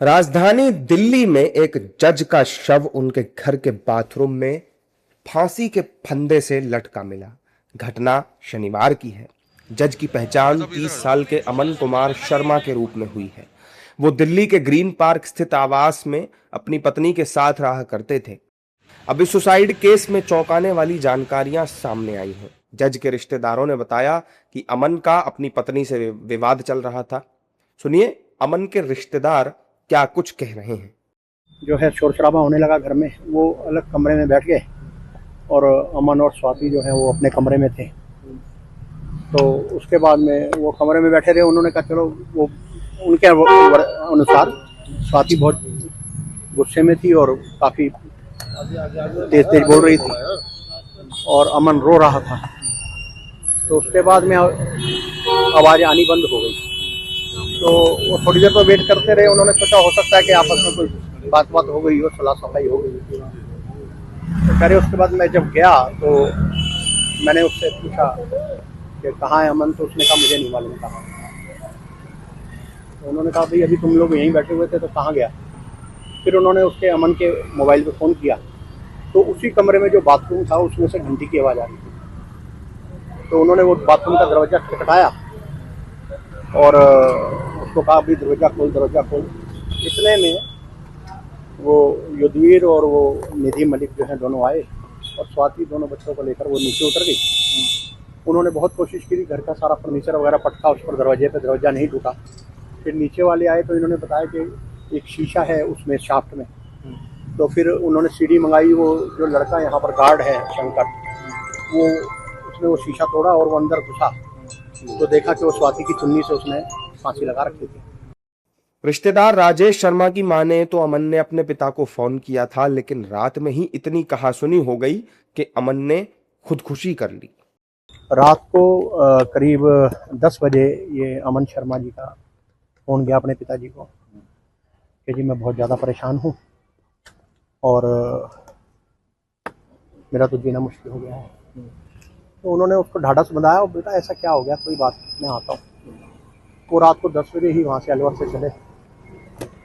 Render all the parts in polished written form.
राजधानी दिल्ली में एक जज का शव उनके घर के बाथरूम में फांसी के फंदे से लटका मिला। घटना शनिवार की है। जज की पहचान 30 साल के अमन कुमार शर्मा के रूप में हुई है। वो दिल्ली के ग्रीन पार्क स्थित आवास में अपनी पत्नी के साथ रहा करते थे। अब इस सुसाइड केस में चौंकाने वाली जानकारियां सामने आई हैं। जज के रिश्तेदारों ने बताया कि अमन का अपनी पत्नी से विवाद चल रहा था। सुनिए अमन के रिश्तेदार क्या कुछ कह रहे हैं। जो है शोर शराबा होने लगा घर में, वो अलग कमरे में बैठ गए और अमन और स्वाति जो है वो अपने कमरे में थे। तो उसके बाद में वो कमरे में बैठे रहे। उन्होंने कहा चलो, वो उनके अनुसार स्वाति बहुत गुस्से में थी और काफ़ी तेज तेज बोल रही थी और अमन रो रहा था। तो उसके बाद में आवाज़ आनी बंद हो गई। तो वो थोड़ी देर तो वेट करते रहे। उन्होंने सोचा हो सकता है कि आपस में कोई बात हो गई हो, सलाह सफाई हो गई। तो कह रहे उसके बाद मैं जब गया तो मैंने उससे पूछा कि कहाँ है अमन, तो उसने कहा मुझे नहीं मालूम कहाँ। तो उन्होंने कहा भाई अभी तुम लोग यहीं बैठे हुए थे तो कहाँ गया। फिर उन्होंने उसके अमन के मोबाइल पे फ़ोन किया तो उसी कमरे में जो बाथरूम था उसमें से घंटी की आवाज़ आ रही थी। तो उन्होंने वो बाथरूम का दरवाज़ा खटखटाया और उसको कहा भाई दरवाज़ा खोल, दरवाज़ा खोल। इतने में वो युद्धवीर और वो निधि मलिक जो है दोनों आए और स्वाति दोनों बच्चों को लेकर वो नीचे उतर गई। उन्होंने बहुत कोशिश की, घर का सारा फर्नीचर वगैरह पटका उस पर दरवाजे पे, दरवाज़ा नहीं टूटा। फिर नीचे वाले आए तो इन्होंने बताया कि एक शीशा है उसमें शाफ्ट में। तो फिर उन्होंने सीढ़ी मंगाई। वो जो लड़का यहाँ पर गार्ड है शंकर, वो उसने वो शीशा तोड़ा और वो अंदर घुसा तो देखा कि वो स्वाति की चुन्नी से उसने फांसी लगा रखी थी। रिश्तेदार राजेश शर्मा की माने तो अमन ने अपने पिता को फोन किया था, लेकिन रात में ही इतनी कहासुनी हो गई कि अमन ने खुदकुशी कर ली। रात को करीब 10 बजे ये अमन शर्मा जी का फ़ोन गया अपने पिताजी को कि जी मैं बहुत ज़्यादा परेशान हूँ और मेरा तो जीना मुश्किल हो गया है। तो उन्होंने उसको ढाढ़स बंधाया और बेटा ऐसा क्या हो गया, कोई बात नहीं, मैं आता हूँ। वो रात को 10 बजे ही वहाँ से अलवर से चले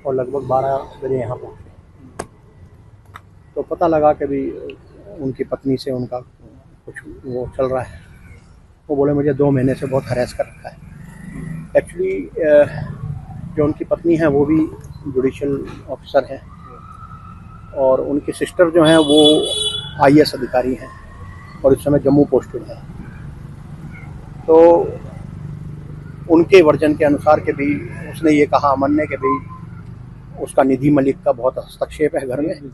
और लगभग 12 बजे यहाँ पहुँचे। तो पता लगा कि भी उनकी पत्नी से उनका कुछ वो चल रहा है। वो बोले मुझे 2 महीने से बहुत हरास कर रखा है। एक्चुअली जो उनकी पत्नी है वो भी जुडिशल ऑफिसर हैं और उनकी सिस्टर जो हैं वो IAS अधिकारी हैं और इस समय जम्मू पोस्टेड है। तो उनके वर्जन के अनुसार के भी उसने ये कहा अमन ने कि भाई उसका निधि मलिक का बहुत हस्तक्षेप है घर में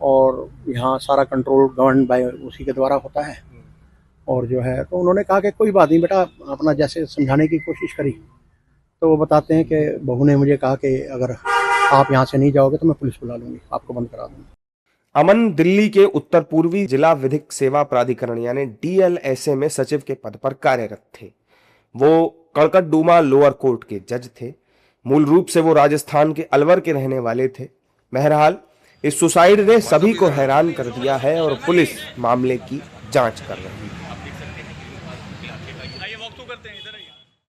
और यहाँ सारा कंट्रोल गवर्न बाय उसी के द्वारा होता है। और जो है तो उन्होंने कहा कि कोई बात नहीं बेटा, अपना जैसे समझाने की कोशिश करी। तो वो बताते हैं कि बहू ने मुझे कहा कि अगर आप यहाँ से नहीं जाओगे तो मैं पुलिस बुला लूँगी, आपको बंद करा दूँगी। अमन दिल्ली के उत्तर पूर्वी जिला विधिक सेवा प्राधिकरण यानी DLSA में सचिव के पद पर कार्यरत थे। वो कड़कड़डूमा लोअर कोर्ट के जज थे। मूल रूप से वो राजस्थान के अलवर के रहने वाले थे। बहरहाल इस सुसाइड ने सभी को हैरान कर दिया है और पुलिस मामले की जांच कर रही है।